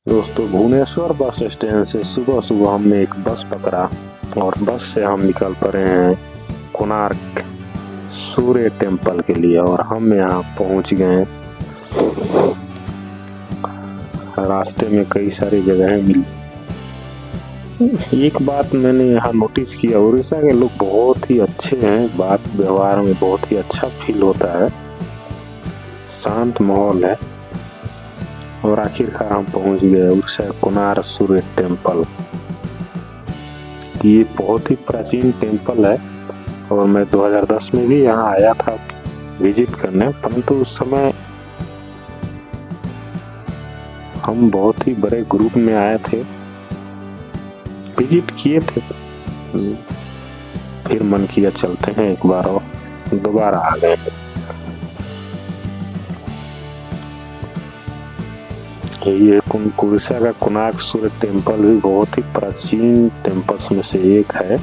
दोस्तों, Bhubaneswar bus stand से सुबह सुबह हमने एक बस पकड़ा और बस से हम निकल पड़े हैं कोणार्क सूर्य टेम्पल के लिए। और हम यहाँ पहुँच गए। रास्ते में कई सारी जगहें मिली। एक बात मैंने यहाँ नोटिस किया, उड़ीसा के लोग बहुत ही अच्छे हैं, बात व्यवहार में बहुत ही अच्छा फील होता है, शांत माहौल है। और आखिरकार हम पहुंच गए उड़ीसा कोणार्क सूर्य टेम्पल। ये बहुत ही प्राचीन टेम्पल है और मैं 2010 में भी यहाँ आया था विजिट करने, परंतु उस समय हम बहुत ही बड़े ग्रुप में आए थे, विजिट किए थे। फिर मन किया चलते हैं एक बार और, दोबारा आ गए। ये उड़ीसा का कोणार्क सूर्य टेम्पल भी बहुत ही प्राचीन टेम्पल्स में से एक है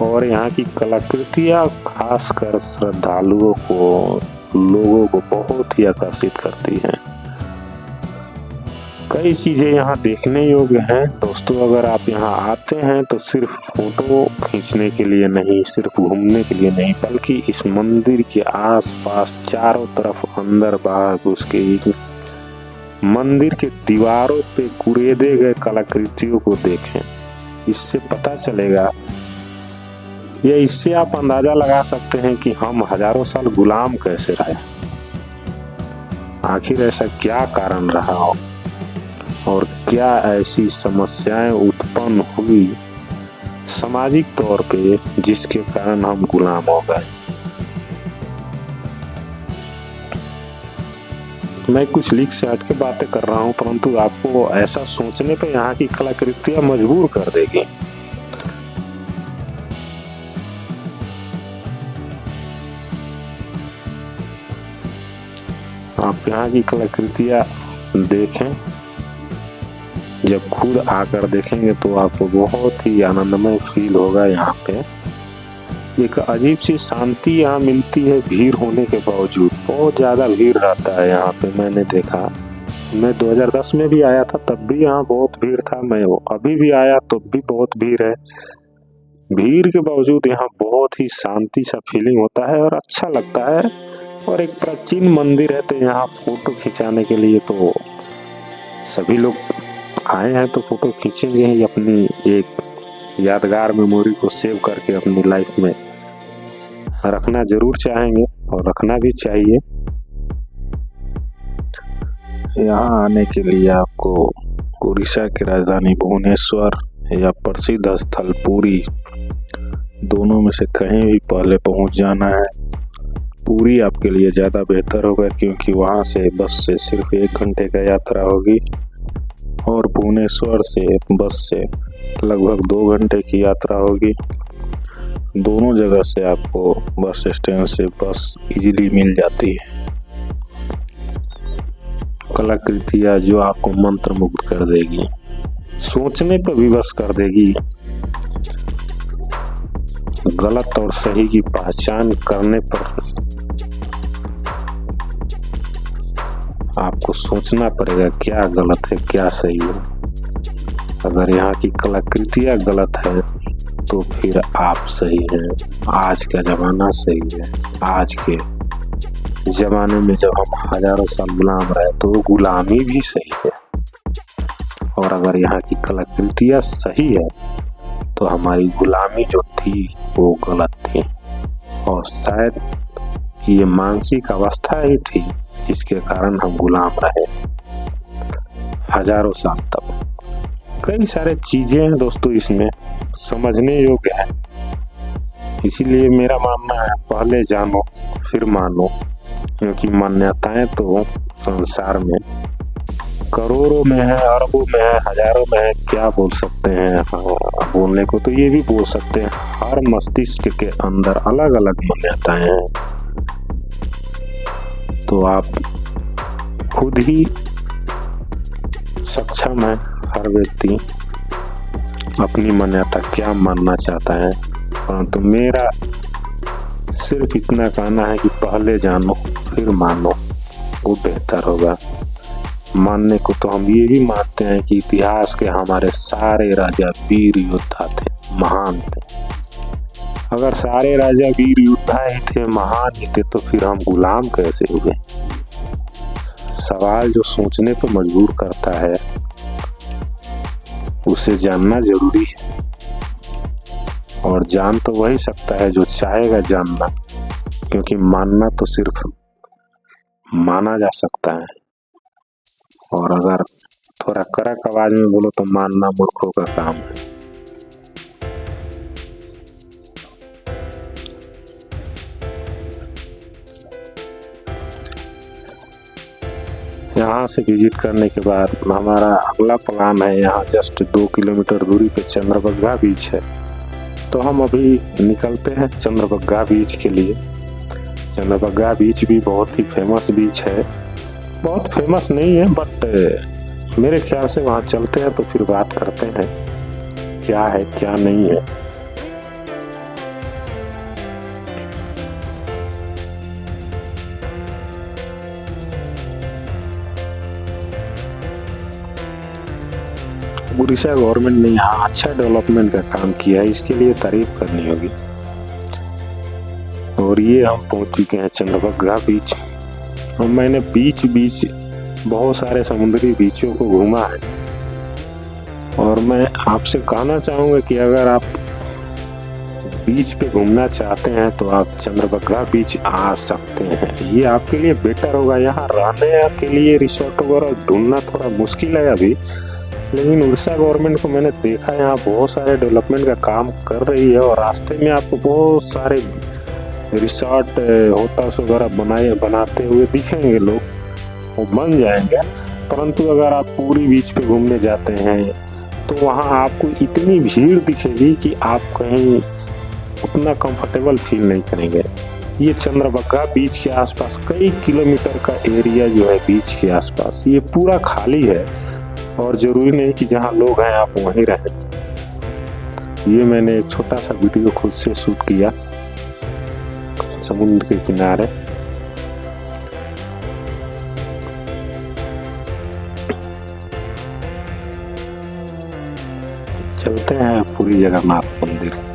और यहाँ की कलाकृतियाँ खासकर श्रद्धालुओं को, लोगों को बहुत ही आकर्षित करती हैं। कई चीजें यहाँ देखने योग्य हैं दोस्तों। अगर आप यहाँ आते हैं तो सिर्फ फोटो खींचने के लिए नहीं, सिर्फ घूमने के लिए नहीं, बल्कि इस मंदिर के आसपास चारों तरफ अंदर बाहर उसके मंदिर के दीवारों पे कुरेदे गए कलाकृतियों को देखें। इससे पता चलेगा, या इससे आप अंदाजा लगा सकते हैं कि हम हजारों साल गुलाम कैसे रहे। आखिर ऐसा क्या कारण रहा हो और क्या ऐसी समस्याएं उत्पन्न हुई सामाजिक तौर पे जिसके कारण हम गुलाम हो गए। मैं कुछ लीक से हट के बातें कर रहा हूं, परंतु आपको ऐसा सोचने पे यहाँ की कलाकृतियां मजबूर कर देगी। आप यहाँ की कलाकृतियां देखें, जब खुद आकर देखेंगे तो आपको बहुत ही आनंदमय फील होगा। यहाँ पे एक अजीब सी शांति यहाँ मिलती है, भीड़ होने के बावजूद। बहुत ज्यादा भीड़ रहता है यहाँ पे, मैंने देखा। मैं 2010 में भी आया था, तब भी यहाँ बहुत भीड़ था। मैं अभी भी आया तो भी बहुत भीड़ है। भीड़ के बावजूद यहाँ बहुत ही शांति सा फीलिंग होता है और अच्छा लगता है। और एक प्राचीन मंदिर है तो यहाँ फोटो खिंचाने के लिए तो सभी लोग आए हैं, तो फोटो खींचेंगे ही, अपनी एक यादगार मेमोरी को सेव करके अपनी लाइफ में रखना जरूर चाहेंगे और रखना भी चाहिए। यहाँ आने के लिए आपको उड़ीसा की राजधानी भुवनेश्वर या प्रसिद्ध स्थल पुरी, दोनों में से कहीं भी पहले पहुंच जाना है। पुरी आपके लिए ज़्यादा बेहतर होगा क्योंकि वहां से बस से सिर्फ 1 घंटे का यात्रा होगी और भुवनेश्वर से बस से लगभग 2 घंटे की यात्रा होगी। दोनों जगह से आपको बस स्टैंड से बस इजीली मिल जाती है। कलाकृतियाँ जो आपको मंत्रमुग्ध कर देगी, सोचने पर विवश कर देगी। गलत और सही की पहचान करने पर आपको सोचना पड़ेगा क्या गलत है क्या सही है। अगर यहाँ की कलाकृतियाँ गलत है तो फिर आप सही हैं। आज का जमाना सही है। आज के जमाने में जब हम हजारों साल गुलाम रहे तो गुलामी भी सही है। और अगर यहाँ की कलाकृतियाँ सही है तो हमारी गुलामी जो थी वो गलत थी और शायद ये मानसिक अवस्था ही थी जिसके कारण हम गुलाम रहे हजारों साल तक। कई सारे चीजें हैं दोस्तों इसमें समझने योग्य है। इसीलिए मेरा मानना है, पहले जानो फिर मानो, क्योंकि मान्यताएं तो संसार में करोड़ों में है, अरबों में है, हजारों में है। क्या बोल सकते हैं बोलने को तो ये भी बोल सकते हैं, हर मस्तिष्क के अंदर अलग अलग मान्यताएं हैं। तो आप खुद ही सक्षम है, हर व्यक्ति अपनी मान्यता क्या मानना चाहता है। परंतु मेरा सिर्फ इतना कहना है कि पहले जानो फिर मानो, वो बेहतर होगा। मानने को तो हम ये भी मानते हैं कि इतिहास के हमारे सारे राजा वीर योद्धा थे, महान थे। अगर सारे राजा वीर योद्धा ही थे, महान ही थे, तो फिर हम गुलाम कैसे हुए? सवाल जो सोचने पर मजबूर करता है, उसे जानना जरूरी है। और जान तो वही सकता है जो चाहेगा जानना, क्योंकि मानना तो सिर्फ माना जा सकता है। और अगर थोड़ा कड़क आवाज में बोलो तो मानना मूर्खों का काम है। यहाँ से विजिट करने के बाद हमारा अगला प्लान है, यहाँ जस्ट 2 किलोमीटर दूरी पे चंद्रभागा बीच है, तो हम अभी निकलते हैं चंद्रभागा बीच के लिए। चंद्रभागा बीच भी बहुत ही फेमस बीच है, बहुत फेमस नहीं है बट मेरे ख्याल से वहाँ चलते हैं तो फिर बात करते हैं क्या है क्या नहीं है। उड़ीसा गवर्नमेंट ने यहाँ अच्छा डेवलपमेंट का काम किया है, इसके लिए तारीफ करनी होगी। और ये हम पहुंच चुके हैं चंद्रभागा बीच। और मैंने बीच बहुत सारे समुद्री बीचों को घूमा है, और मैं आपसे कहना चाहूँगा कि अगर आप बीच पे घूमना चाहते हैं तो आप चंद्रभागा बीच आ सकते हैं। ये आपके लिए बेटर होगा। यहाँ रहने के लिए रिसोर्ट वगैरह ढूंढना थोड़ा मुश्किल है अभी, लेकिन उड़ीसा गवर्नमेंट को मैंने देखा यहाँ बहुत सारे डेवलपमेंट का काम कर रही है, और रास्ते में आपको बहुत सारे रिसोर्ट होटल्स वगैरह बनाते हुए दिखेंगे लोग, वो बन जाएंगे। परंतु अगर आप पूरी बीच पे घूमने जाते हैं तो वहाँ आपको इतनी भीड़ दिखेगी कि आप कहीं उतना कंफर्टेबल फील नहीं करेंगे। ये चंद्रभागा बीच के आसपास कई किलोमीटर का एरिया जो है बीच के आसपास, ये पूरा खाली है, और जरूरी नहीं कि जहाँ लोग हैं आप वहीं रहें। ये मैंने एक छोटा सा वीडियो खुद से शूट किया समुद्र के किनारे। चलते हैं पुरी जगन्नाथ मंदिर।